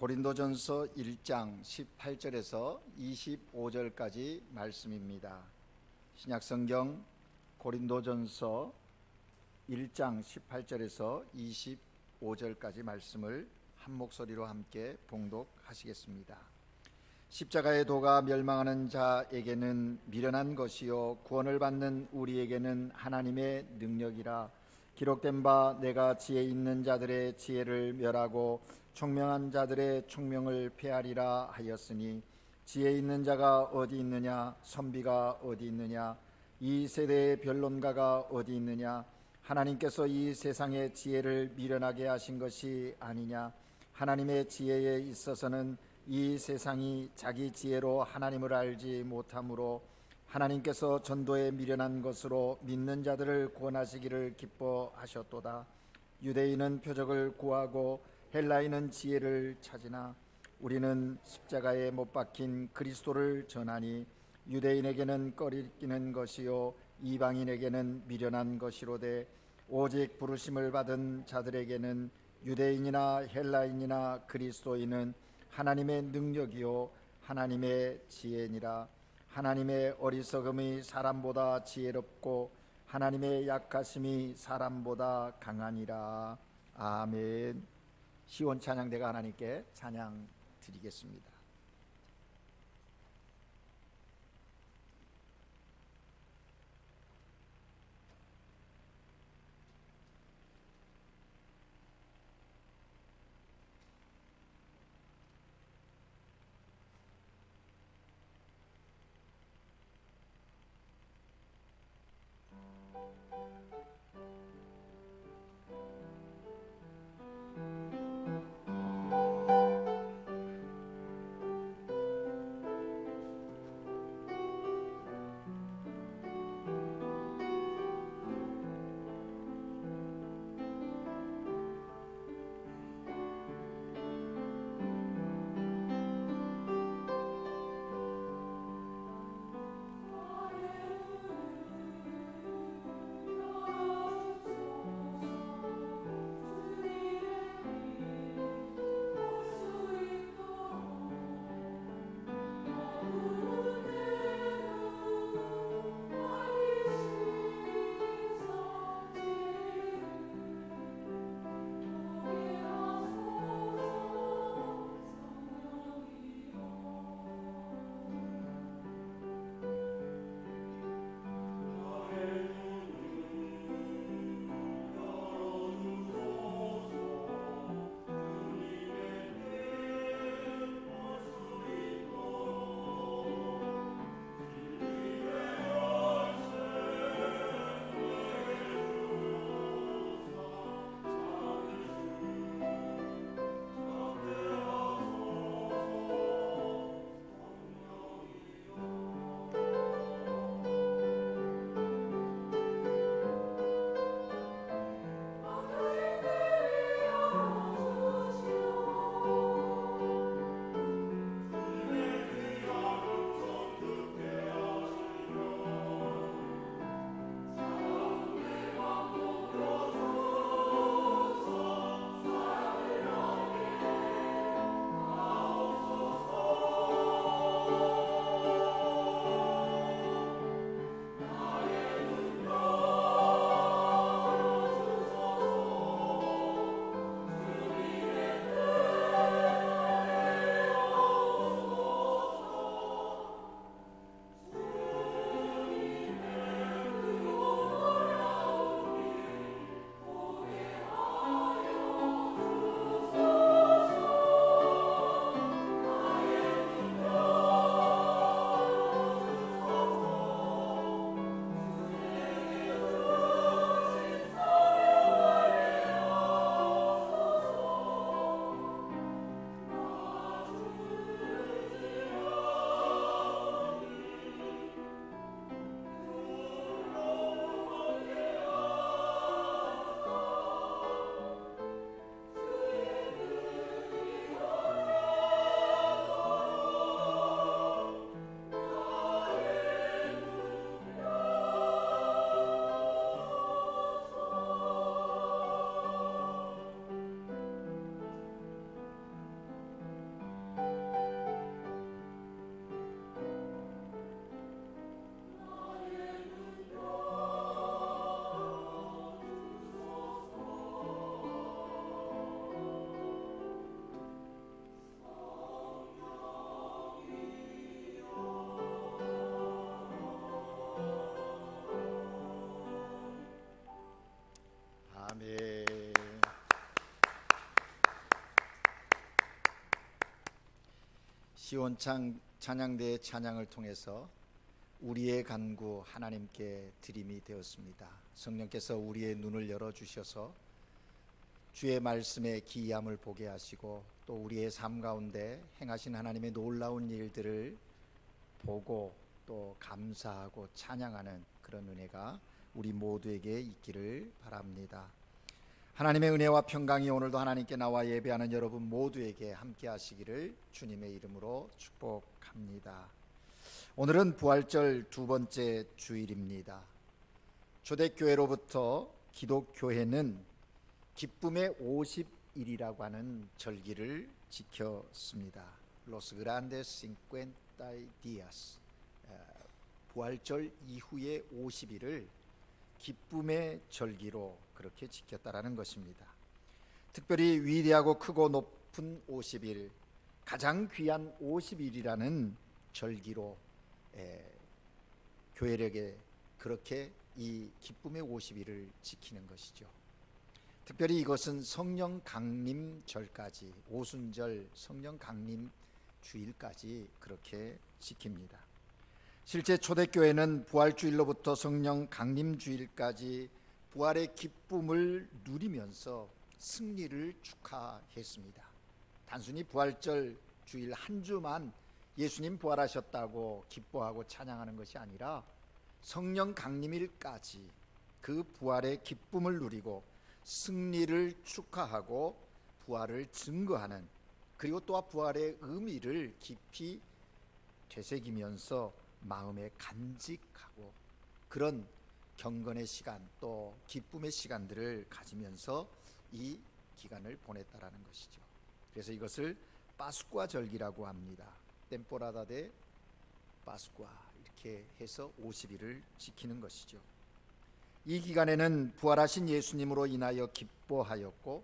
고린도전서 1장 18절에서 25절까지 말씀입니다. 신약성경 고린도전서 1장 18절에서 25절까지 말씀을 한 목소리로 함께 봉독하시겠습니다. 십자가의 도가 멸망하는 자에게는 미련한 것이요 구원을 받는 우리에게는 하나님의 능력이라. 기록된 바 내가 지혜 있는 자들의 지혜를 멸하고 총명한 자들의 총명을 폐하리라 하였으니, 지혜 있는 자가 어디 있느냐? 선비가 어디 있느냐? 이 세대의 변론가가 어디 있느냐? 하나님께서 이 세상의 지혜를 미련하게 하신 것이 아니냐? 하나님의 지혜에 있어서는 이 세상이 자기 지혜로 하나님을 알지 못하므로 하나님께서 전도에 미련한 것으로 믿는 자들을 구원하시기를 기뻐하셨도다. 유대인은 표적을 구하고 헬라인은 지혜를 찾으나 우리는 십자가에 못 박힌 그리스도를 전하니, 유대인에게는 꺼리끼는 것이요 이방인에게는 미련한 것이로되 오직 부르심을 받은 자들에게는 유대인이나 헬라인이나 그리스도인은 하나님의 능력이요 하나님의 지혜니라. 하나님의 어리석음이 사람보다 지혜롭고 하나님의 약하심이 사람보다 강하니라. 아멘. 시온 찬양대가 하나님께 찬양 드리겠습니다. 시온창 찬양대의 찬양을 통해서 우리의 간구 하나님께 드림이 되었습니다. 성령께서 우리의 눈을 열어주셔서 주의 말씀의 기이함을 보게 하시고 또 우리의 삶 가운데 행하신 하나님의 놀라운 일들을 보고 또 감사하고 찬양하는 그런 은혜가 우리 모두에게 있기를 바랍니다. 하나님의 은혜와 평강이 오늘도 하나님께 나와 예배하는 여러분 모두에게 함께 하시기를 주님의 이름으로 축복합니다. 오늘은 부활절 두 번째 주일입니다. 초대교회로부터 기독교회는 기쁨의 50일이라고 하는 절기를 지켰습니다. Los grandes 50 días, 부활절 이후의 50일을 기쁨의 절기로 그렇게 지켰다라는 것입니다. 특별히 위대하고 크고 높은 50일, 가장 귀한 50일이라는 절기로 교회력에 그렇게 이 기쁨의 50일을 지키는 것이죠. 특별히 이것은 성령 강림절까지, 오순절 성령 강림 주일까지 그렇게 지킵니다. 실제 초대교회는 부활주일로부터 성령 강림주일까지 부활의 기쁨을 누리면서 승리를 축하했습니다. 단순히 부활절 주일 한 주만 예수님 부활하셨다고 기뻐하고 찬양하는 것이 아니라 성령 강림일까지 그 부활의 기쁨을 누리고 승리를 축하하고 부활을 증거하는, 그리고 또 부활의 의미를 깊이 되새기면서 마음에 간직하고 그런 경건의 시간 또 기쁨의 시간들을 가지면서 이 기간을 보냈다라는 것이죠. 그래서 이것을 파스쿠아 절기라고 합니다. 템포라다 데 파스쿠아, 이렇게 해서 50일을 지키는 것이죠. 이 기간에는 부활하신 예수님으로 인하여 기뻐하였고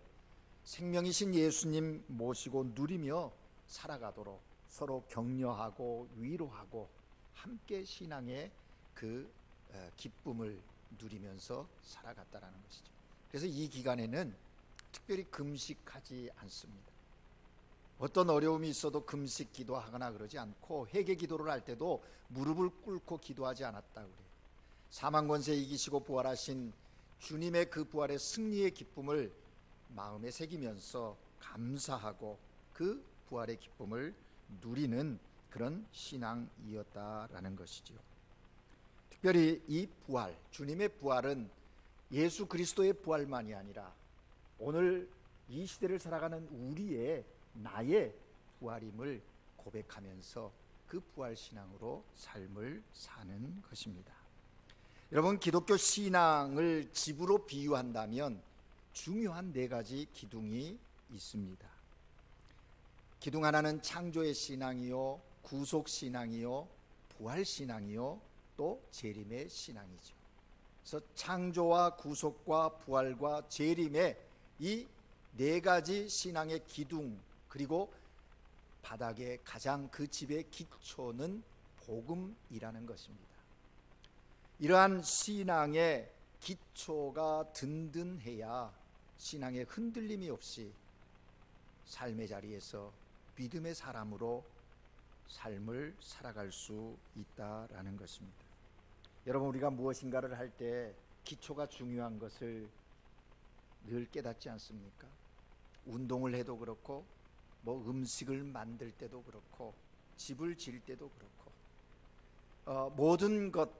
생명이신 예수님 모시고 누리며 살아가도록 서로 격려하고 위로하고 함께 신앙의 그 기쁨을 누리면서 살아갔다라는 것이죠. 그래서 이 기간에는 특별히 금식하지 않습니다. 어떤 어려움이 있어도 금식 기도하거나 그러지 않고 회개 기도를 할 때도 무릎을 꿇고 기도하지 않았다고 그래요. 사망 권세 이기시고 부활하신 주님의 그 부활의 승리의 기쁨을 마음에 새기면서 감사하고 그 부활의 기쁨을 누리는 그런 신앙이었다라는 것이죠. 특별히 이 부활, 주님의 부활은 예수 그리스도의 부활만이 아니라 오늘 이 시대를 살아가는 우리의 나의 부활임을 고백하면서 그 부활 신앙으로 삶을 사는 것입니다. 여러분, 기독교 신앙을 집으로 비유한다면 중요한 네 가지 기둥이 있습니다. 기둥 하나는 창조의 신앙이요, 구속 신앙이요, 부활 신앙이요, 또 재림의 신앙이죠. 그래서 창조와 구속과 부활과 재림의 이 네 가지 신앙의 기둥, 그리고 바닥의 가장 그 집의 기초는 복음이라는 것입니다. 이러한 신앙의 기초가 든든해야 신앙의 흔들림이 없이 삶의 자리에서 믿음의 사람으로 삶을 살아갈 수 있다라는 것입니다. 여러분, 우리가 무엇인가를 할 때 기초가 중요한 것을 늘 깨닫지 않습니까? 운동을 해도 그렇고 음식을 만들 때도 그렇고 집을 지을 때도 그렇고 모든 것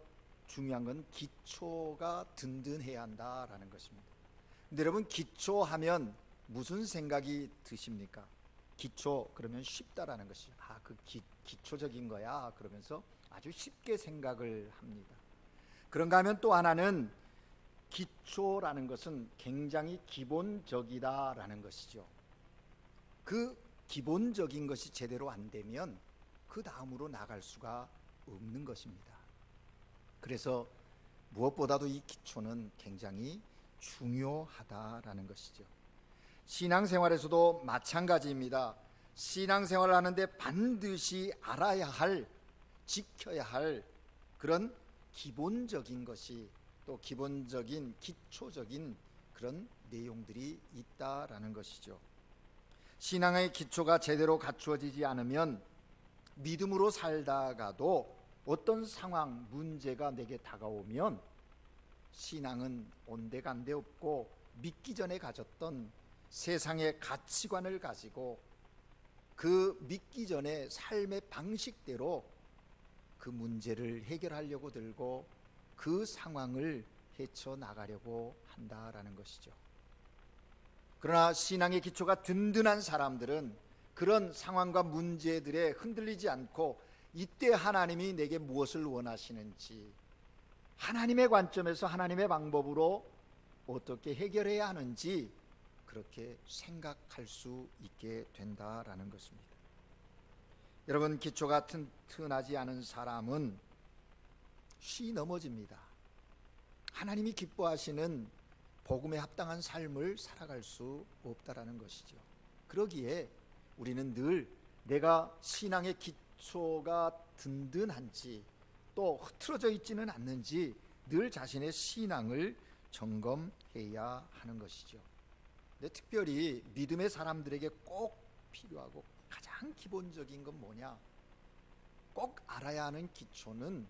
중요한 건 기초가 든든해야 한다라는 것입니다. 근데 여러분, 기초하면 무슨 생각이 드십니까? 기초 그러면 쉽다라는 것이죠. 그 기초적인 거야 그러면서 아주 쉽게 생각을 합니다. 그런가 하면 또 하나는 기초라는 것은 굉장히 기본적이다라는 것이죠. 그 기본적인 것이 제대로 안 되면 그 다음으로 나갈 수가 없는 것입니다. 그래서 무엇보다도 이 기초는 굉장히 중요하다라는 것이죠. 신앙생활에서도 마찬가지입니다. 신앙생활을 하는데 반드시 알아야 할, 지켜야 할 그런 기본적인 것이, 또 기본적인 기초적인 그런 내용들이 있다라는 것이죠. 신앙의 기초가 제대로 갖추어지지 않으면 믿음으로 살다가도 어떤 상황, 문제가 내게 다가오면 신앙은 온데간데 없고 믿기 전에 가졌던 세상의 가치관을 가지고 그 믿기 전에 삶의 방식대로 그 문제를 해결하려고 들고 그 상황을 헤쳐나가려고 한다라는 것이죠. 그러나 신앙의 기초가 든든한 사람들은 그런 상황과 문제들에 흔들리지 않고 이때 하나님이 내게 무엇을 원하시는지, 하나님의 관점에서 하나님의 방법으로 어떻게 해결해야 하는지 그렇게 생각할 수 있게 된다라는 것입니다. 여러분, 기초가 튼튼하지 않은 사람은 쉬 넘어집니다. 하나님이 기뻐하시는 복음에 합당한 삶을 살아갈 수 없다라는 것이죠. 그러기에 우리는 늘 내가 신앙의 기초가 든든한지 또 흐트러져 있지는 않는지 늘 자신의 신앙을 점검해야 하는 것이죠. 근데 특별히 믿음의 사람들에게 꼭 필요하고 가장 기본적인 건 뭐냐? 꼭 알아야 하는 기초는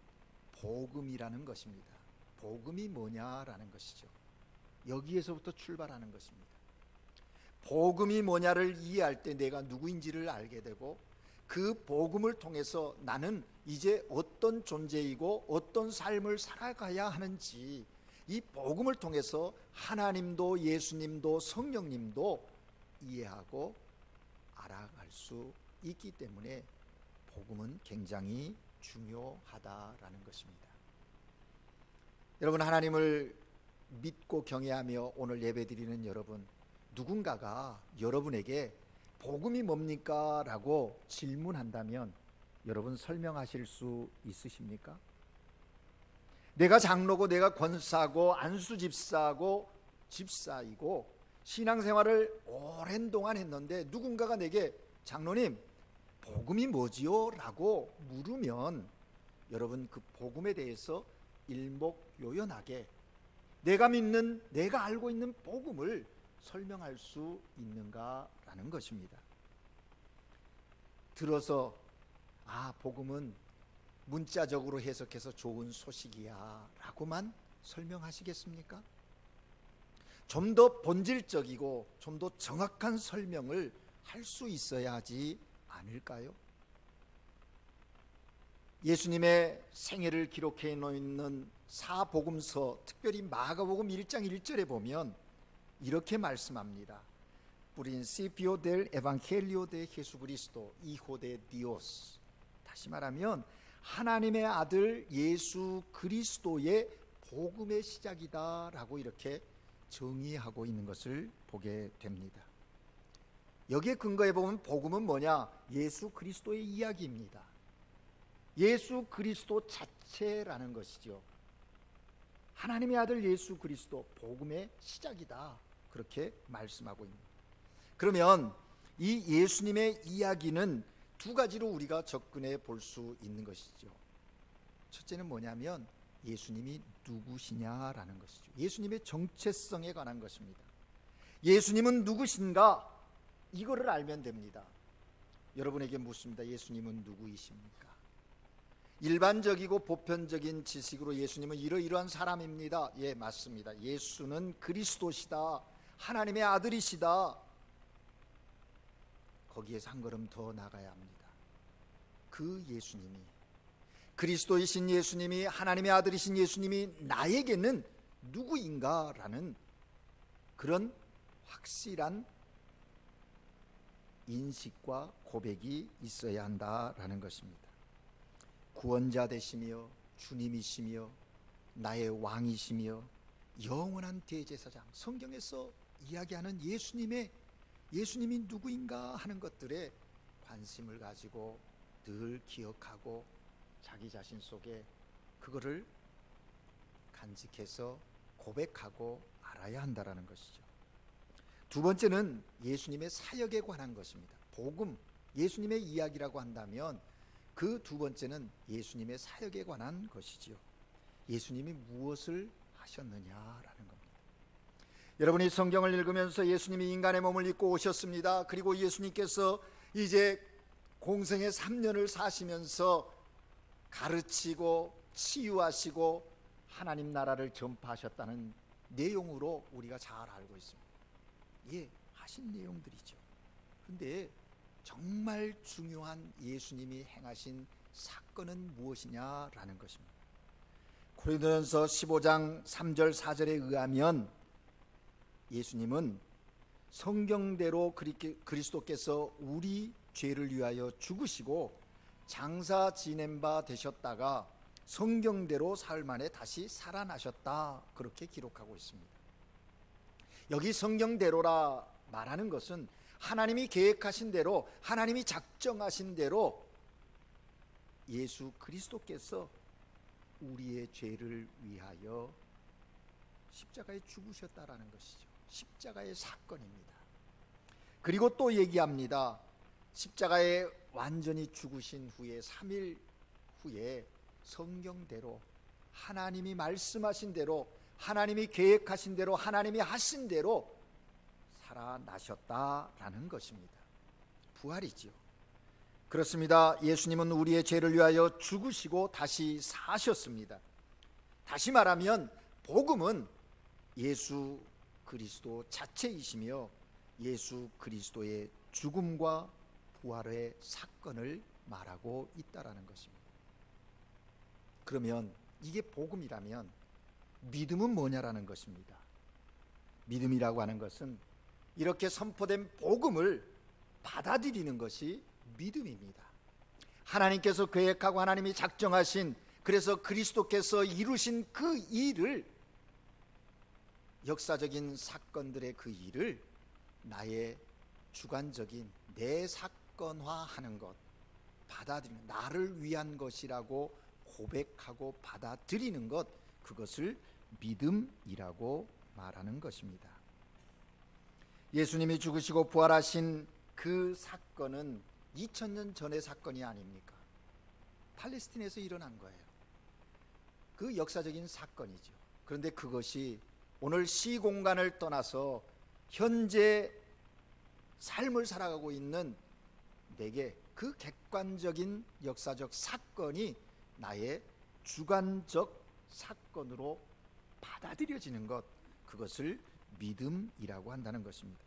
복음이라는 것입니다. 복음이 뭐냐라는 것이죠. 여기에서부터 출발하는 것입니다. 복음이 뭐냐를 이해할 때 내가 누구인지를 알게 되고 그 복음을 통해서 나는 이제 어떤 존재이고 어떤 삶을 살아가야 하는지, 이 복음을 통해서 하나님도 예수님도 성령님도 이해하고 알아갈 수 있기 때문에 복음은 굉장히 중요하다라는 것입니다. 여러분, 하나님을 믿고 경외하며 오늘 예배드리는 여러분, 누군가가 여러분에게 복음이 뭡니까? 라고 질문한다면 여러분 설명하실 수 있으십니까? 내가 장로고 내가 권사고 안수집사고 집사이고 신앙생활을 오랜 동안 했는데 누군가가 내게 장로님 복음이 뭐지요? 라고 물으면 여러분 그 복음에 대해서 일목요연하게 내가 믿는, 내가 알고 있는 복음을 설명할 수 있는가라는 것입니다. 들어서 복음은 문자적으로 해석해서 좋은 소식이야 라고만 설명하시겠습니까? 좀 더 본질적이고 좀 더 정확한 설명을 할 수 있어야 하지 않을까요? 예수님의 생애를 기록해 놓는 사복음서, 특별히 마가복음 1장 1절에 보면 이렇게 말씀합니다. Principio del Evangelio de Jesucristo, Hijo de Dios. 다시 말하면 하나님의 아들 예수 그리스도의 복음의 시작이다 라고 이렇게 정의하고 있는 것을 보게 됩니다. 여기에 근거해 보면 복음은 뭐냐? 예수 그리스도의 이야기입니다. 예수 그리스도 자체라는 것이죠. 하나님의 아들 예수 그리스도 복음의 시작이다, 그렇게 말씀하고 있습니다. 그러면 이 예수님의 이야기는 두 가지로 우리가 접근해 볼 수 있는 것이죠. 첫째는 뭐냐면 예수님이 누구시냐라는 것이죠. 예수님의 정체성에 관한 것입니다. 예수님은 누구신가? 이거를 알면 됩니다. 여러분에게 묻습니다. 예수님은 누구이십니까? 일반적이고 보편적인 지식으로 예수님은 이러이러한 사람입니다. 예, 맞습니다. 예수는 그리스도시다, 하나님의 아들이시다. 거기에서 한 걸음 더 나가야 합니다. 그 예수님이, 그리스도이신 예수님이, 하나님의 아들이신 예수님이 나에게는 누구인가라는 그런 확실한 인식과 고백이 있어야 한다라는 것입니다. 구원자 되시며 주님이시며 나의 왕이시며 영원한 대제사장, 성경에서 이야기하는 예수님이 누구인가 하는 것들에 관심을 가지고 늘 기억하고 자기 자신 속에 그거를 간직해서 고백하고 알아야 한다라는 것이죠. 두 번째는 예수님의 사역에 관한 것입니다. 복음, 예수님의 이야기라고 한다면 그 두 번째는 예수님의 사역에 관한 것이지요. 예수님이 무엇을 하셨느냐라는 겁니다. 여러분이 성경을 읽으면서 예수님이 인간의 몸을 입고 오셨습니다. 그리고 예수님께서 이제 공생의 3년을 사시면서 가르치고 치유하시고 하나님 나라를 전파하셨다는 내용으로 우리가 잘 알고 있습니다. 예, 하신 내용들이죠. 그런데 정말 중요한 예수님이 행하신 사건은 무엇이냐라는 것입니다. 고린도전서 15장 3절 4절에 의하면 예수님은 성경대로 그리스도께서 우리 죄를 위하여 죽으시고 장사 지낸 바 되셨다가 성경대로 사흘 만에 다시 살아나셨다, 그렇게 기록하고 있습니다. 여기 성경대로라 말하는 것은 하나님이 계획하신 대로, 하나님이 작정하신 대로 예수 그리스도께서 우리의 죄를 위하여 십자가에 죽으셨다라는 것이죠. 십자가의 사건입니다. 그리고 또 얘기합니다. 십자가에 완전히 죽으신 후에 3일 후에 성경대로 하나님이 말씀하신 대로, 하나님이 계획하신 대로, 하나님이 하신 대로 살아나셨다라는 것입니다. 부활이지요. 그렇습니다. 예수님은 우리의 죄를 위하여 죽으시고 다시 사셨습니다. 다시 말하면 복음은 예수 그리스도 자체이시며 예수 그리스도의 죽음과 부활의 사건을 말하고 있다라는 것입니다. 그러면 이게 복음이라면 믿음은 뭐냐라는 것입니다. 믿음이라고 하는 것은 이렇게 선포된 복음을 받아들이는 것이 믿음입니다. 하나님께서 계획하고 하나님이 작정하신, 그래서 그리스도께서 이루신 그 일을, 역사적인 사건들의 그 일을 나의 주관적인 내 사건화하는 것, 받아들이는, 나를 위한 것이라고 고백하고 받아들이는 것, 그것을 믿음이라고 말하는 것입니다. 예수님이 죽으시고 부활하신 그 사건은 2000년 전의 사건이 아닙니까? 팔레스틴에서 일어난 거예요. 그 역사적인 사건이죠. 그런데 그것이 오늘 시공간을 떠나서 현재 삶을 살아가고 있는 내게 그 객관적인 역사적 사건이 나의 주관적 사건으로 받아들여지는 것, 그것을 믿음이라고 한다는 것입니다.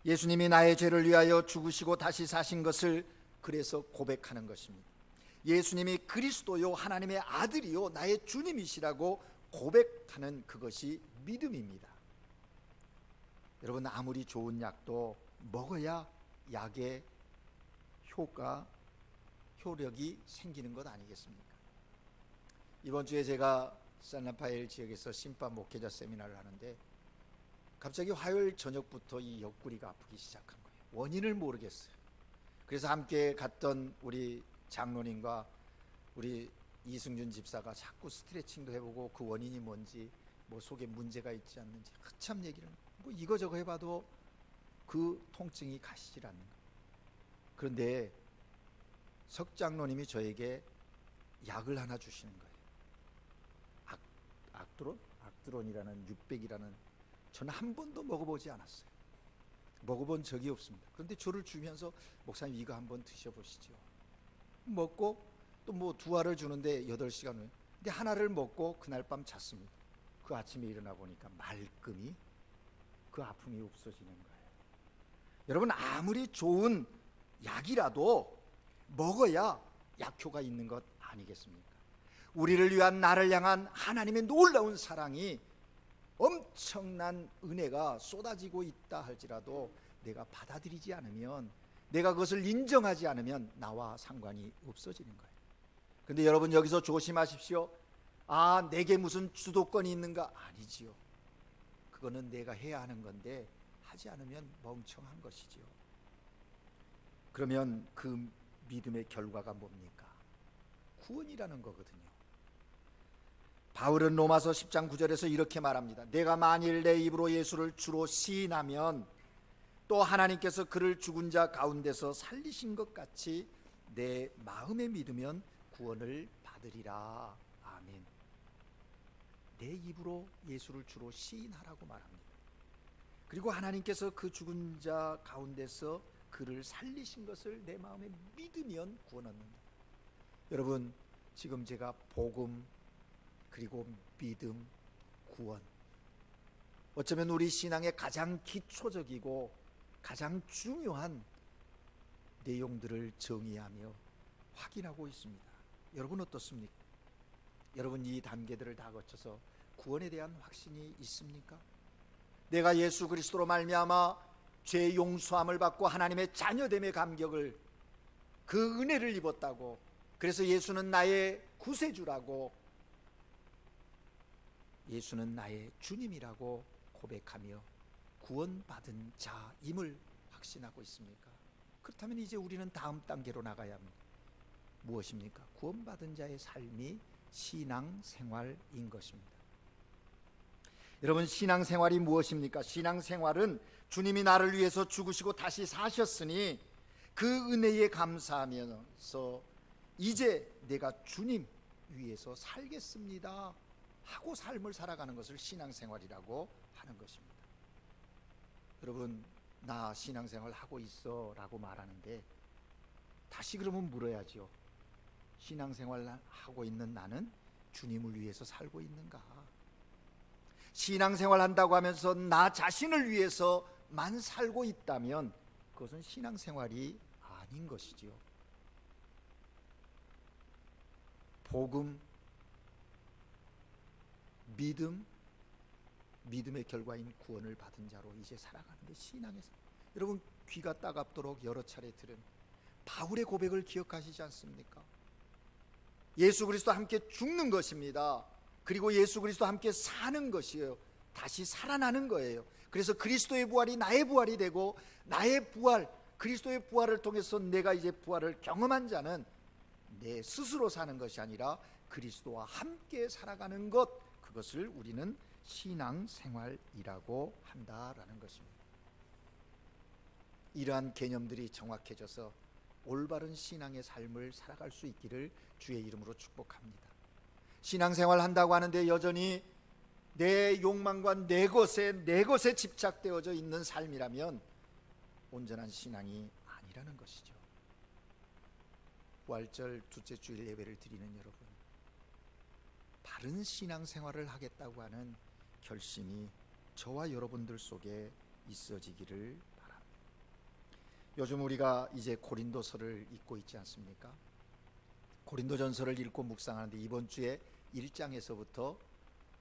예수님이 나의 죄를 위하여 죽으시고 다시 사신 것을 그래서 고백하는 것입니다. 예수님이 그리스도요 하나님의 아들이요 나의 주님이시라고 고백하는 그것이 믿음입니다. 여러분, 아무리 좋은 약도 먹어야 약의 효력이 생기는 것 아니겠습니까? 이번 주에 제가 샌라파엘 지역에서 심판 목회자 세미나를 하는데 갑자기 화요일 저녁부터 이 옆구리가 아프기 시작한 거예요. 원인을 모르겠어요. 그래서 함께 갔던 우리 장로님과 우리 이승준 집사가 자꾸 스트레칭도 해보고 그 원인이 뭔지, 뭐 속에 문제가 있지 않는지 한참 얘기를, 뭐 이거저거 해봐도 그 통증이 가시질 않는 거예요. 그런데 석 장로님이 저에게 약을 하나 주시는 거예요. 악드론이라는 600이라는, 저는 한 번도 먹어보지 않았어요. 먹어본 적이 없습니다. 그런데 저를 주면서 목사님 이거 한번 드셔보시죠. 먹고 또 뭐 두 알을 주는데 8시간 후에, 근데 하나를 먹고 그날 밤 잤습니다. 그 아침에 일어나 보니까 말끔히 그 아픔이 없어지는 거예요. 여러분, 아무리 좋은 약이라도 먹어야 약효가 있는 것 아니겠습니까? 우리를 위한, 나를 향한 하나님의 놀라운 사랑이, 엄청난 은혜가 쏟아지고 있다 할지라도 내가 받아들이지 않으면, 내가 그것을 인정하지 않으면 나와 상관이 없어지는 거예요. 그런데 여러분, 여기서 조심하십시오. 내게 무슨 주도권이 있는가? 아니지요. 그거는 내가 해야 하는 건데 하지 않으면 멍청한 것이지요. 그러면 그 믿음의 결과가 뭡니까? 구원이라는 거거든요. 바울은 로마서 10장 9절에서 이렇게 말합니다. 내가 만일 내 입으로 예수를 주로 시인하면 또 하나님께서 그를 죽은 자 가운데서 살리신 것 같이 내 마음에 믿으면 구원을 받으리라. 아멘. 내 입으로 예수를 주로 시인하라고 말합니다. 그리고 하나님께서 그 죽은 자 가운데서 그를 살리신 것을 내 마음에 믿으면 구원 얻는다. 여러분, 지금 제가 복음, 그리고 믿음, 구원, 어쩌면 우리 신앙의 가장 기초적이고 가장 중요한 내용들을 정의하며 확인하고 있습니다. 여러분 어떻습니까? 여러분 이 단계들을 다 거쳐서 구원에 대한 확신이 있습니까? 내가 예수 그리스도로 말미암아 죄 용서함을 받고 하나님의 자녀됨의 감격을, 그 은혜를 입었다고, 그래서 예수는 나의 구세주라고, 예수는 나의 주님이라고 고백하며 구원받은 자임을 확신하고 있습니까? 그렇다면 이제 우리는 다음 단계로 나가야 합니다. 무엇입니까? 구원받은 자의 삶이 신앙생활인 것입니다. 여러분, 신앙생활이 무엇입니까? 신앙생활은 주님이 나를 위해서 죽으시고 다시 사셨으니 그 은혜에 감사하면서 이제 내가 주님 위해서 살겠습니다 하고 삶을 살아가는 것을 신앙생활이라고 하는 것입니다. 여러분, 나 신앙생활 하고 있어 라고 말하는데 다시 그러면 물어야죠. 신앙생활 하고 있는 나는 주님을 위해서 살고 있는가? 신앙생활 한다고 하면서 나 자신을 위해서만 살고 있다면 그것은 신앙생활이 아닌 것이지요. 복음, 믿음, 믿음의 결과인 구원을 받은 자로 이제 살아가는데 신앙에서, 여러분 귀가 따갑도록 여러 차례 들은 바울의 고백을 기억하시지 않습니까? 예수 그리스도와 함께 죽는 것입니다. 그리고 예수 그리스도와 함께 사는 것이에요. 다시 살아나는 거예요. 그래서 그리스도의 부활이 나의 부활이 되고, 나의 부활, 그리스도의 부활을 통해서 내가 이제 부활을 경험한 자는 내 스스로 사는 것이 아니라 그리스도와 함께 살아가는 것, 그것을 우리는 신앙생활이라고 한다라는 것입니다. 이러한 개념들이 정확해져서 올바른 신앙의 삶을 살아갈 수 있기를 주의 이름으로 축복합니다. 신앙생활 한다고 하는데 여전히 내 욕망과 내 것에 집착되어져 있는 삶이라면 온전한 신앙이 아니라는 것이죠. 부활절 둘째 주일 예배를 드리는 여러분, 바른 신앙생활을 하겠다고 하는 결심이 저와 여러분들 속에 있어지기를 바랍니다. 요즘 우리가 이제 고린도서를 읽고 있지 않습니까? 고린도전서를 읽고 묵상하는데 이번 주에 1장에서부터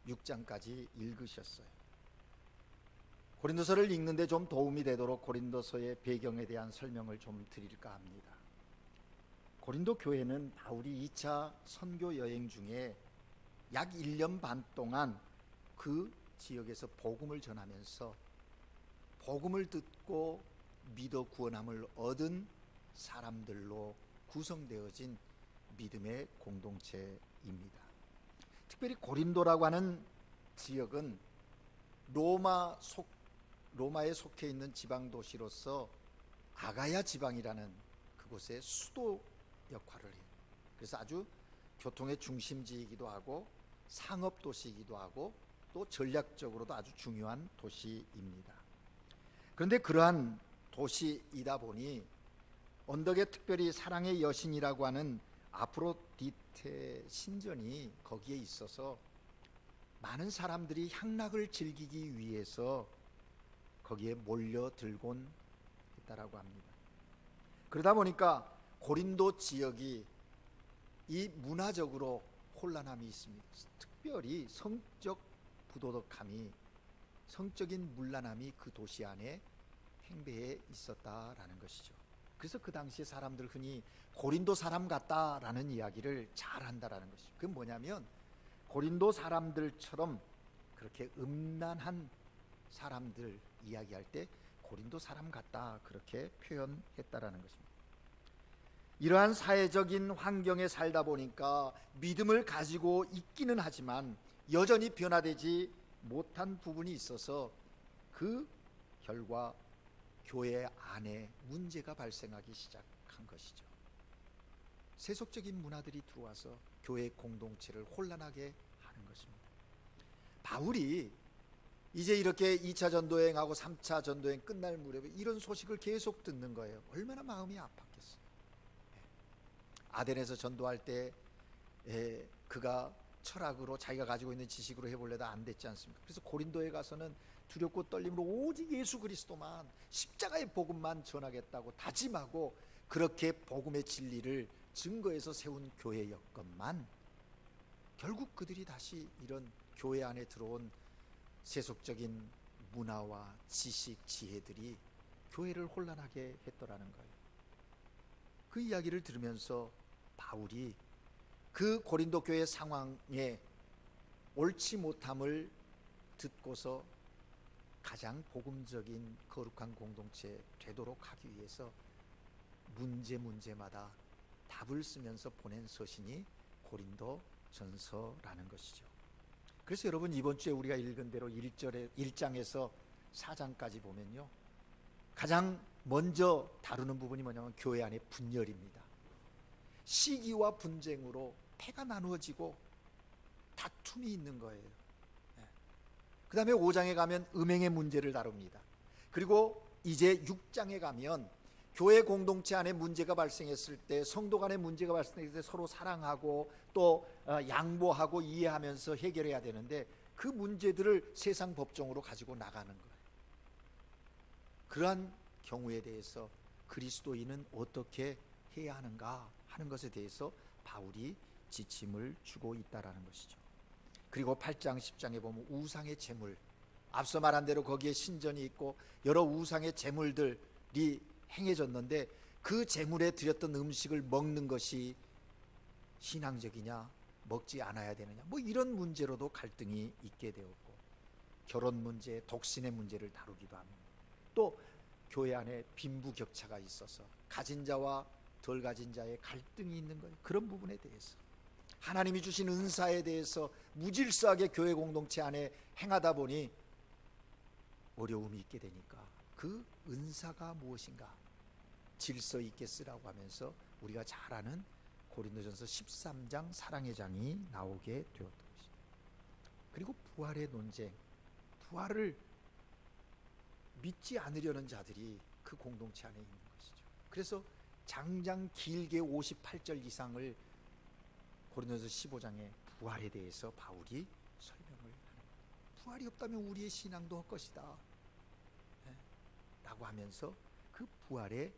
6장까지 읽으셨어요. 고린도서를 읽는데 좀 도움이 되도록 고린도서의 배경에 대한 설명을 좀 드릴까 합니다. 고린도 교회는 바울이 2차 선교 여행 중에 약 1년 반 동안 그 지역에서 복음을 전하면서 복음을 듣고 믿어 구원함을 얻은 사람들로 구성되어진 믿음의 공동체입니다. 특별히 고린도라고 하는 지역은 로마에 속해 있는 지방 도시로서 아가야 지방이라는 그곳의 수도 역할을 해요. 그래서 아주 교통의 중심지이기도 하고 상업 도시이기도 하고 또 전략적으로도 아주 중요한 도시입니다. 그런데 그러한 도시이다 보니 언덕에 특별히 사랑의 여신이라고 하는 아프로디테 신전이 거기에 있어서 많은 사람들이 향락을 즐기기 위해서 거기에 몰려들곤 했다라고 합니다. 그러다 보니까 고린도 지역이 이 문화적으로 혼란함이 있습니다. 특별히 성적 부도덕함이, 성적인 문란함이 그 도시 안에 행배해 있었다라는 것이죠. 그래서 그 당시에 사람들 흔히 고린도 사람 같다라는 이야기를 잘 한다라는 것이죠. 그건 뭐냐면 고린도 사람들처럼 그렇게 음란한 사람들 이야기할 때 고린도 사람 같다 그렇게 표현했다라는 것입니다. 이러한 사회적인 환경에 살다 보니까 믿음을 가지고 있기는 하지만 여전히 변화되지 못한 부분이 있어서 그 결과 교회 안에 문제가 발생하기 시작한 것이죠. 세속적인 문화들이 들어와서 교회 공동체를 혼란하게 하는 것입니다. 바울이 이제 이렇게 2차 전도여행하고 3차 전도여행 끝날 무렵에 이런 소식을 계속 듣는 거예요. 얼마나 마음이 아팠겠어요. 아덴에서 전도할 때 그가 철학으로 자기가 가지고 있는 지식으로 해보려다 안 됐지 않습니까? 그래서 고린도에 가서는 두렵고 떨림으로 오직 예수 그리스도만, 십자가의 복음만 전하겠다고 다짐하고 그렇게 복음의 진리를 증거해서 세운 교회였건만, 결국 그들이 다시 이런 교회 안에 들어온 세속적인 문화와 지식, 지혜들이 교회를 혼란하게 했더라는 거예요. 그 이야기를 들으면서 바울이 그 고린도 교회 상황에 옳지 못함을 듣고서 가장 복음적인 거룩한 공동체 되도록 하기 위해서 문제마다 답을 쓰면서 보낸 서신이 고린도 전서라는 것이죠. 그래서 여러분, 이번 주에 우리가 읽은 대로 1장에서 4장까지 보면요, 가장 먼저 다루는 부분이 뭐냐면 교회 안의 분열입니다. 시기와 분쟁으로 패가 나누어지고 다툼이 있는 거예요. 그 다음에 5장에 가면 음행의 문제를 다룹니다. 그리고 이제 6장에 가면 교회 공동체 안에 문제가 발생했을 때, 성도 간에 문제가 발생했을 때 서로 사랑하고 또 양보하고 이해하면서 해결해야 되는데, 그 문제들을 세상 법정으로 가지고 나가는 거예요. 그러한 경우에 대해서 그리스도인은 어떻게 해야 하는가 하는 것에 대해서 바울이 지침을 주고 있다라는 것이죠. 그리고 8장 10장에 보면 우상의 제물, 앞서 말한 대로 거기에 신전이 있고 여러 우상의 제물들이 행해졌는데, 그 제물에 드렸던 음식을 먹는 것이 신앙적이냐, 먹지 않아야 되느냐, 뭐 이런 문제로도 갈등이 있게 되었고, 결혼 문제, 독신의 문제를 다루기도 합니다. 또 교회 안에 빈부격차가 있어서 가진 자와 덜 가진 자의 갈등이 있는 거예요. 그런 부분에 대해서 하나님이 주신 은사에 대해서 무질서하게 교회 공동체 안에 행하다 보니 어려움이 있게 되니까 그 은사가 무엇인가 질서 있게 쓰라고 하면서 우리가 잘 아는 고린도전서 13장 사랑의 장이 나오게 되었던 것입니다. 그리고 부활의 논쟁, 부활을 믿지 않으려는 자들이 그 공동체 안에 있는 것이죠. 그래서 장장 길게 58절 이상을 고린도전서 15장에 부활에 대해서 바울이 설명을 하는 거예요. 부활이 없다면 우리의 신앙도 헛것이다 라고 하면서 그 부활의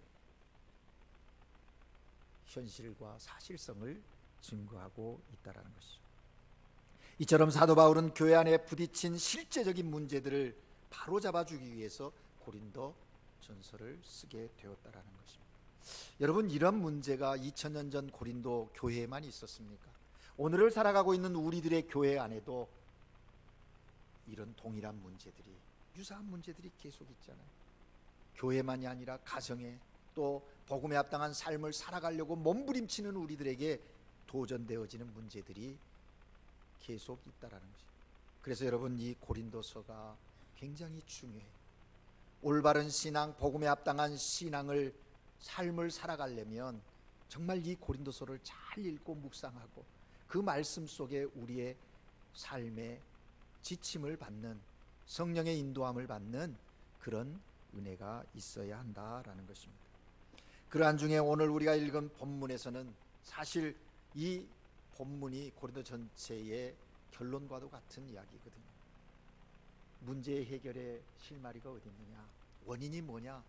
현실과 사실성을 증거하고 있다는 것이죠. 이처럼 사도 바울은 교회 안에 부딪힌 실제적인 문제들을 바로잡아주기 위해서 고린도 전서를 쓰게 되었다는 것입니다. 여러분, 이런 문제가 2000년 전 고린도 교회에만 있었습니까? 오늘을 살아가고 있는 우리들의 교회 안에도 이런 동일한 문제들이, 유사한 문제들이 계속 있잖아요. 교회만이 아니라 가정에, 또 복음에 합당한 삶을 살아가려고 몸부림치는 우리들에게 도전되어지는 문제들이 계속 있다라는 것입니다. 그래서 여러분, 이 고린도서가 굉장히 중요해요. 올바른 신앙, 복음에 합당한 신앙을, 삶을 살아가려면 정말 이 고린도서를 잘 읽고 묵상하고 그 말씀 속에 우리의 삶의 지침을 받는, 성령의 인도함을 받는 그런 은혜가 있어야 한다라는 것입니다. 그러한 중에 오늘 우리가 읽은 본문에서는 사실 이 본문이 고린도 전체의 결론과도 같은 이야기거든요. 문제 해결의 실마리가 어디 있느냐? 원인이 뭐냐?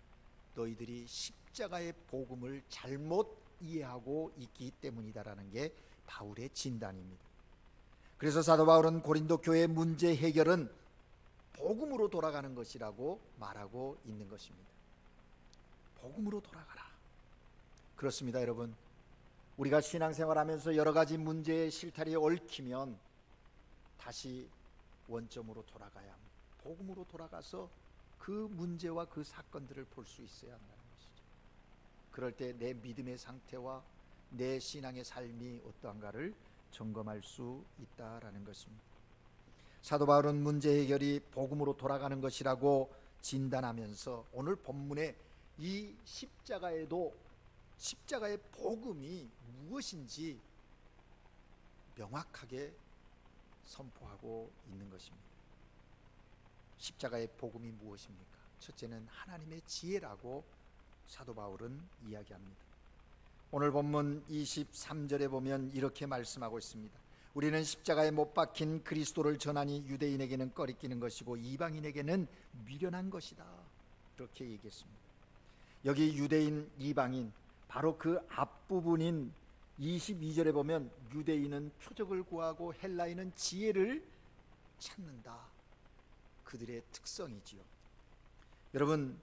너희들이 십자가의 복음을 잘못 이해하고 있기 때문이다라는 게 바울의 진단입니다. 그래서 사도 바울은 고린도 교회의 문제 해결은 복음으로 돌아가는 것이라고 말하고 있는 것입니다. 복음으로 돌아가라. 그렇습니다, 여러분. 우리가 신앙생활하면서 여러 가지 문제의 실타리에 얽히면 다시 원점으로 돌아가야 합니다. 복음으로 돌아가서 그 문제와 그 사건들을 볼 수 있어야 한다는 것이죠. 그럴 때 내 믿음의 상태와 내 신앙의 삶이 어떠한가를 점검할 수 있다라는 것입니다. 사도 바울은 문제 해결이 복음으로 돌아가는 것이라고 진단하면서 오늘 본문에 이 십자가의 복음이 무엇인지 명확하게 선포하고 있는 것입니다. 십자가의 복음이 무엇입니까? 첫째는 하나님의 지혜라고 사도 바울은 이야기합니다. 오늘 본문 23절에 보면 이렇게 말씀하고 있습니다. 우리는 십자가에 못 박힌 그리스도를 전하니 유대인에게는 꺼리끼는 것이고 이방인에게는 미련한 것이다. 이렇게 얘기했습니다. 여기 유대인, 이방인, 바로 그 앞부분인 22절에 보면 유대인은 표적을 구하고 헬라인은 지혜를 찾는다. 그들의 특성이지요. 여러분,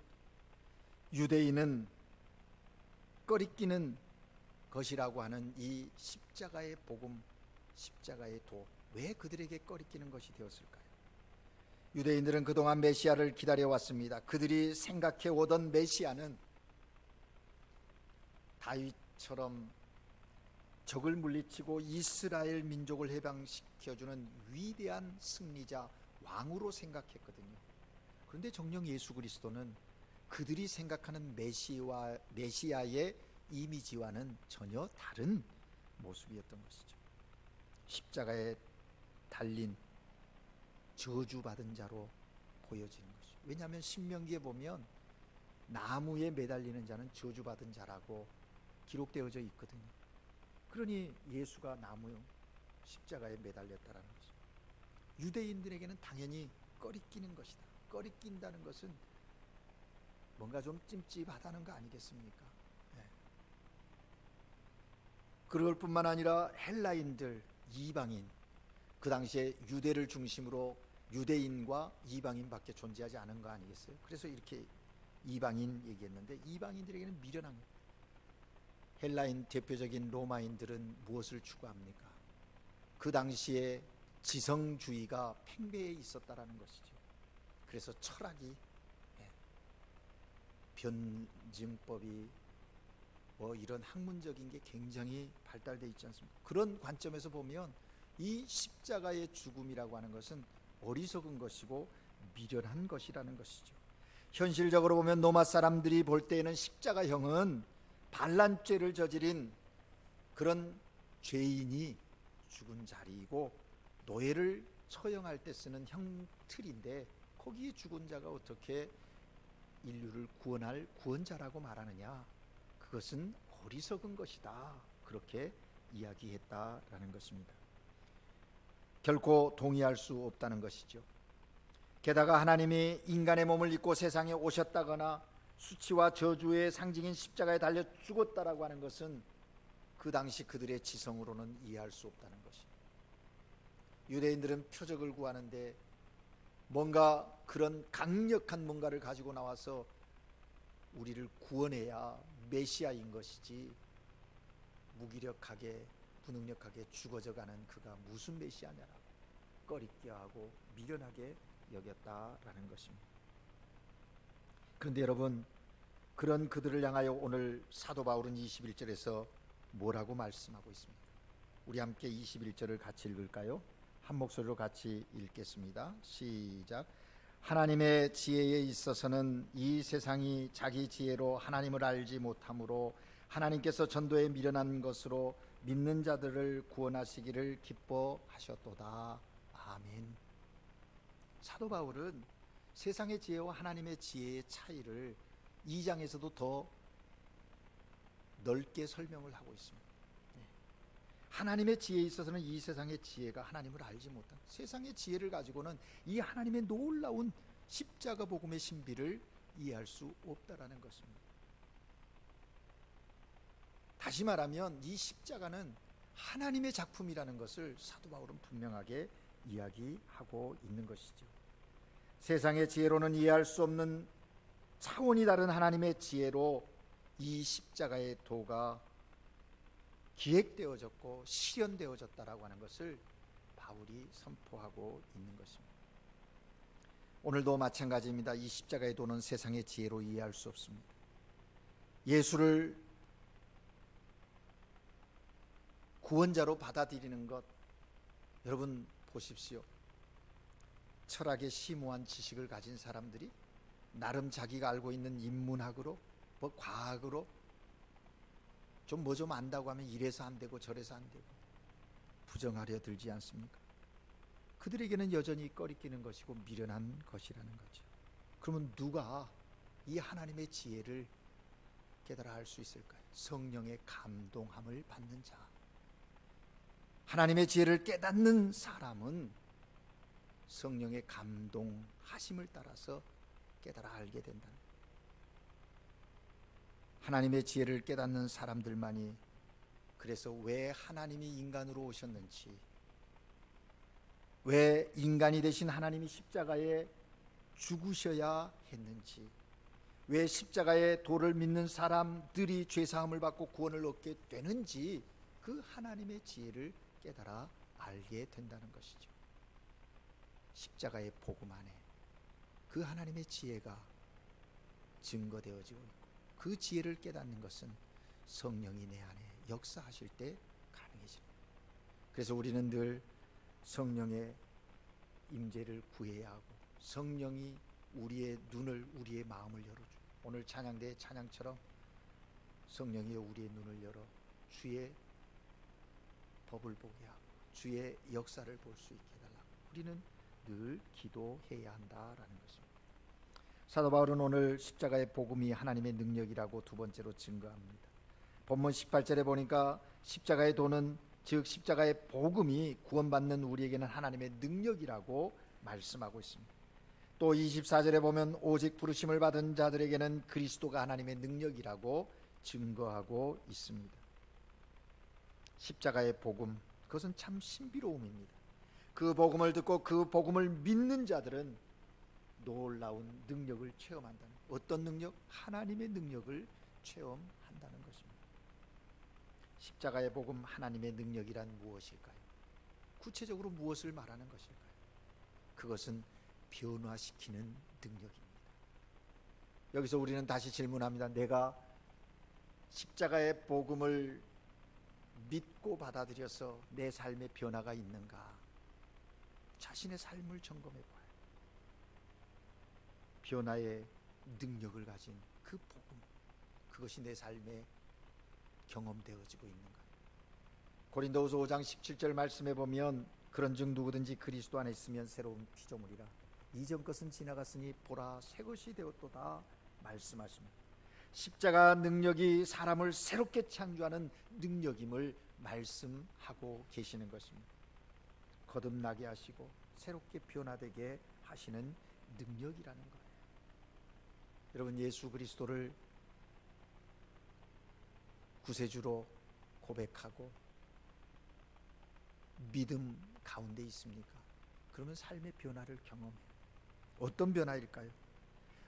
유대인은 꺼리끼는 것이라고 하는 이 십자가의 복음, 십자가의 도, 왜 그들에게 꺼리끼는 것이 되었을까요? 유대인들은 그동안 메시아를 기다려왔습니다. 그들이 생각해 오던 메시아는 다윗처럼 적을 물리치고 이스라엘 민족을 해방시켜주는 위대한 승리자, 왕으로 생각했거든요. 그런데 정녕 예수 그리스도는 그들이 생각하는 메시아의 이미지와는 전혀 다른 모습이었던 것이죠. 십자가에 달린 저주받은 자로 보여지는 것이죠. 왜냐하면 신명기에 보면 나무에 매달리는 자는 저주받은 자라고 기록되어져 있거든요. 그러니 예수가 나무 십자가에 매달렸다라는 것이죠. 유대인들에게는 당연히 꺼리끼는 것이다. 꺼리낀다는 것은 뭔가 좀 찜찜하다는 거 아니겠습니까? 네. 그럴 뿐만 아니라 헬라인들, 이방인, 그 당시에 유대를 중심으로 유대인과 이방인밖에 존재하지 않은 거 아니겠어요? 그래서 이렇게 이방인 얘기했는데 이방인들에게는 미련한 거예요. 헬라인 대표적인 로마인들은 무엇을 추구합니까? 그 당시에 지성주의가 팽배해 있었다라는 것이죠. 그래서 철학이, 변증법이 이런 학문적인 게 굉장히 발달되어 있지 않습니까? 그런 관점에서 보면 이 십자가의 죽음이라고 하는 것은 어리석은 것이고 미련한 것이라는 것이죠. 현실적으로 보면 로마 사람들이 볼 때에는 십자가형은 반란죄를 저지른 그런 죄인이 죽은 자리이고 노예를 처형할 때 쓰는 형틀인데 거기에 죽은 자가 어떻게 인류를 구원할 구원자라고 말하느냐? 그것은 어리석은 것이다. 그렇게 이야기했다라는 것입니다. 결코 동의할 수 없다는 것이죠. 게다가 하나님이 인간의 몸을 입고 세상에 오셨다거나 수치와 저주의 상징인 십자가에 달려 죽었다라고 하는 것은 그 당시 그들의 지성으로는 이해할 수 없다는 것입니다. 유대인들은 표적을 구하는데 뭔가 그런 강력한 뭔가를 가지고 나와서 우리를 구원해야 메시아인 것이지, 무기력하게 무능력하게 죽어져가는 그가 무슨 메시아냐라고 꺼리껴하고 미련하게 여겼다라는 것입니다. 그런데 여러분, 그런 그들을 향하여 오늘 사도 바울은 21절에서 뭐라고 말씀하고 있습니까? 우리 함께 21절을 같이 읽을까요? 한 목소리로 같이 읽겠습니다. 시작. 하나님의 지혜에 있어서는 이 세상이 자기 지혜로 하나님을 알지 못하므로 하나님께서 전도에 미련한 것으로 믿는 자들을 구원하시기를 기뻐하셨도다. 아멘. 사도 바울은 세상의 지혜와 하나님의 지혜의 차이를 2장에서도 더 넓게 설명을 하고 있습니다. 하나님의 지혜에 있어서는 이 세상의 지혜가 하나님을 알지 못한, 세상의 지혜를 가지고는 이 하나님의 놀라운 십자가 복음의 신비를 이해할 수 없다라는 것입니다. 다시 말하면 이 십자가는 하나님의 작품이라는 것을 사도 바울은 분명하게 이야기하고 있는 것이죠. 세상의 지혜로는 이해할 수 없는 차원이 다른 하나님의 지혜로 이 십자가의 도가 기획되어졌고 실현되어졌다라고 하는 것을 바울이 선포하고 있는 것입니다. 오늘도 마찬가지입니다. 이 십자가의 도는 세상의 지혜로 이해할 수 없습니다. 예수를 구원자로 받아들이는 것, 여러분 보십시오. 철학의 심오한 지식을 가진 사람들이 나름 자기가 알고 있는 인문학으로, 과학으로 좀 뭐 좀 안다고 하면 이래서 안 되고 저래서 안 되고 부정하려 들지 않습니까? 그들에게는 여전히 꺼리끼는 것이고 미련한 것이라는 거죠. 그러면 누가 이 하나님의 지혜를 깨달아 알 수 있을까요? 성령의 감동함을 받는 자. 하나님의 지혜를 깨닫는 사람은 성령의 감동하심을 따라서 깨달아 알게 된다는 거예요. 하나님의 지혜를 깨닫는 사람들만이 그래서 왜 하나님이 인간으로 오셨는지, 왜 인간이 되신 하나님이 십자가에 죽으셔야 했는지, 왜 십자가의 도를 믿는 사람들이 죄사함을 받고 구원을 얻게 되는지 그 하나님의 지혜를 깨달아 알게 된다는 것이죠. 십자가의 복음 안에 그 하나님의 지혜가 증거되어지고 있고, 그 지혜를 깨닫는 것은 성령이 내 안에 역사하실 때 가능해집니다. 그래서 우리는 늘 성령의 임재를 구해야 하고, 성령이 우리의 눈을, 우리의 마음을 열어주고, 오늘 찬양대의 찬양처럼 성령이 우리의 눈을 열어 주의 법을 보게 하고 주의 역사를 볼 수 있게 해달라고 우리는 늘 기도해야 한다라는 것입니다. 사도 바울은 오늘 십자가의 복음이 하나님의 능력이라고 두 번째로 증거합니다. 본문 18절에 보니까 십자가의 도는, 즉 십자가의 복음이 구원받는 우리에게는 하나님의 능력이라고 말씀하고 있습니다. 또 24절에 보면 오직 부르심을 받은 자들에게는 그리스도가 하나님의 능력이라고 증거하고 있습니다. 십자가의 복음, 그것은 참 신비로움입니다. 그 복음을 듣고 그 복음을 믿는 자들은 놀라운 능력을 체험한다는, 어떤 능력? 하나님의 능력을 체험한다는 것입니다. 십자가의 복음, 하나님의 능력이란 무엇일까요? 구체적으로 무엇을 말하는 것일까요? 그것은 변화시키는 능력입니다. 여기서 우리는 다시 질문합니다. 내가 십자가의 복음을 믿고 받아들여서 내 삶의 변화가 있는가? 자신의 삶을 점검해 봐요. 변화의 능력을 가진 그 복음, 그것이 내 삶에 경험되어지고 있는가? 고린도후서 5장 17절 말씀에 보면 그런즉 누구든지 그리스도 안에 있으면 새로운 피조물이라 이전 것은 지나갔으니 보라 새 것이 되었도다 말씀하십니다. 십자가 능력이 사람을 새롭게 창조하는 능력임을 말씀하고 계시는 것입니다. 거듭나게 하시고 새롭게 변화되게 하시는 능력이라는 거예요. 여러분, 예수 그리스도를 구세주로 고백하고 믿음 가운데 있습니까? 그러면 삶의 변화를 경험해요. 어떤 변화일까요?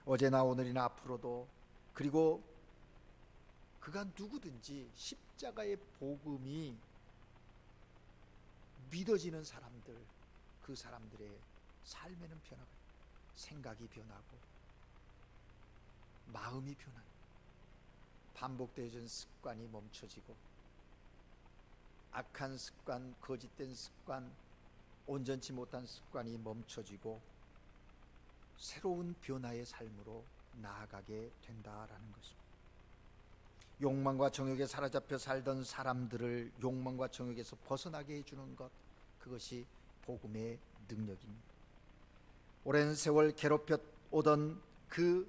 어제나 오늘이나 앞으로도, 그리고 그가 누구든지 십자가의 복음이 믿어지는 사람들, 그 사람들의 삶에는 변화가, 생각이 변하고 마음이 변하는, 반복되어진 습관이 멈춰지고 악한 습관, 거짓된 습관, 온전치 못한 습관이 멈춰지고 새로운 변화의 삶으로 나아가게 된다라는 것입니다. 욕망과 정욕에 사로잡혀 살던 사람들을 욕망과 정욕에서 벗어나게 해주는 것, 그것이 복음의 능력입니다. 오랜 세월 괴롭혀 오던 그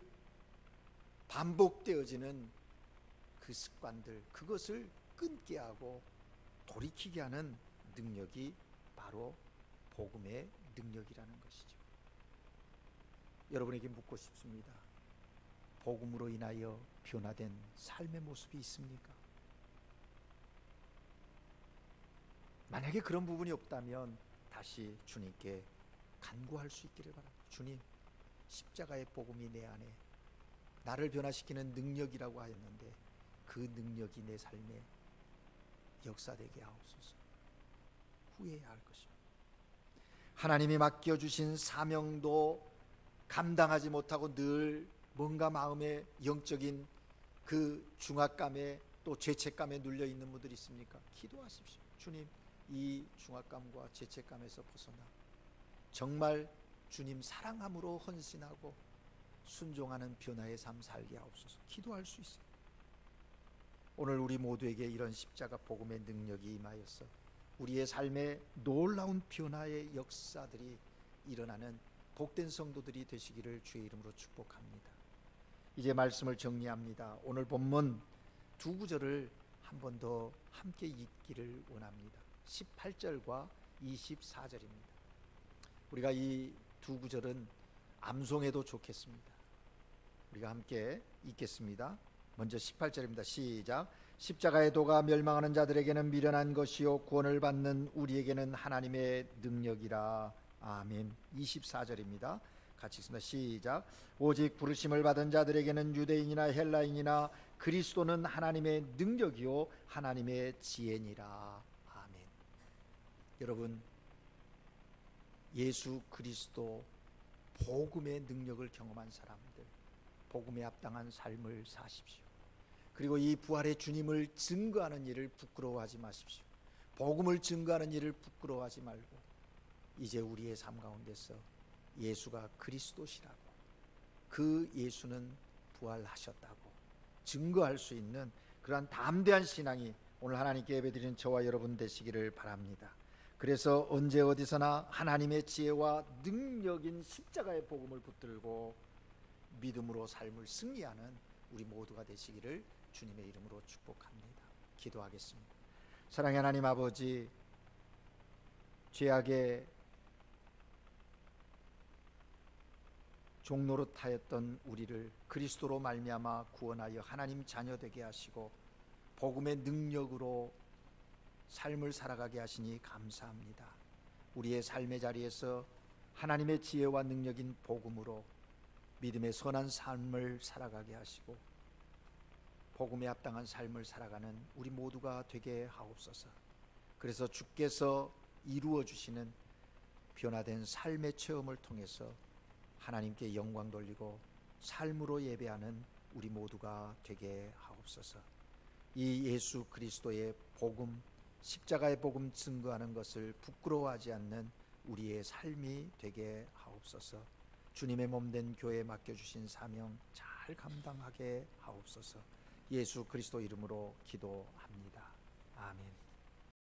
반복되어지는 그 습관들, 그것을 끊게 하고 돌이키게 하는 능력이 바로 복음의 능력이라는 것이죠. 여러분에게 묻고 싶습니다. 복음으로 인하여 변화된 삶의 모습이 있습니까? 만약에 그런 부분이 없다면 다시 주님께 간구할 수 있기를 바랍니다. 주님, 십자가의 복음이 내 안에 나를 변화시키는 능력이라고 하였는데 그 능력이 내 삶에 역사되게 하옵소서. 후회해야 할 것입니다. 하나님이 맡겨주신 사명도 감당하지 못하고 늘 뭔가 마음에 영적인 그 중압감에 또 죄책감에 눌려 있는 분들이 있습니까? 기도하십시오. 주님, 이 중압감과 죄책감에서 벗어나 정말 주님 사랑함으로 헌신하고 순종하는 변화의 삶 살게 하옵소서. 기도할 수 있어요. 오늘 우리 모두에게 이런 십자가 복음의 능력이 임하여서 우리의 삶에 놀라운 변화의 역사들이 일어나는 복된 성도들이 되시기를 주의 이름으로 축복합니다. 이제 말씀을 정리합니다. 오늘 본문 두 구절을 한 번 더 함께 읽기를 원합니다. 18절과 24절입니다. 우리가 이 두 구절은 암송해도 좋겠습니다. 우리가 함께 읽겠습니다. 먼저 18절입니다. 시작. 십자가의 도가 멸망하는 자들에게는 미련한 것이요 구원을 받는 우리에게는 하나님의 능력이라. 아멘. 24절입니다. 같이 읽습니다. 시작. 오직 부르심을 받은 자들에게는 유대인이나 헬라인이나 그리스도는 하나님의 능력이요 하나님의 지혜니라. 아멘. 여러분, 예수 그리스도 복음의 능력을 경험한 사람들, 복음에 합당한 삶을 사십시오. 그리고 이 부활의 주님을 증거하는 일을 부끄러워하지 마십시오. 복음을 증거하는 일을 부끄러워하지 말고 이제 우리의 삶 가운데서 예수가 그리스도시라고, 그 예수는 부활하셨다고 증거할 수 있는 그러한 담대한 신앙이 오늘 하나님께 예배드리는 저와 여러분 되시기를 바랍니다. 그래서 언제 어디서나 하나님의 지혜와 능력인 십자가의 복음을 붙들고 믿음으로 삶을 승리하는 우리 모두가 되시기를 주님의 이름으로 축복합니다. 기도하겠습니다. 사랑의 하나님 아버지, 죄악의 종노릇하였던 우리를 그리스도로 말미암아 구원하여 하나님 자녀 되게 하시고 복음의 능력으로 삶을 살아가게 하시니 감사합니다. 우리의 삶의 자리에서 하나님의 지혜와 능력인 복음으로 믿음의 선한 삶을 살아가게 하시고 복음에 합당한 삶을 살아가는 우리 모두가 되게 하옵소서. 그래서 주께서 이루어 주시는 변화된 삶의 체험을 통해서 하나님께 영광 돌리고 삶으로 예배하는 우리 모두가 되게 하옵소서. 이 예수 그리스도의 복음, 십자가의 복음 증거하는 것을 부끄러워하지 않는 우리의 삶이 되게 하옵소서. 주님의 몸된 교회에 맡겨주신 사명 잘 감당하게 하옵소서. 예수 그리스도 이름으로 기도합니다. 아멘.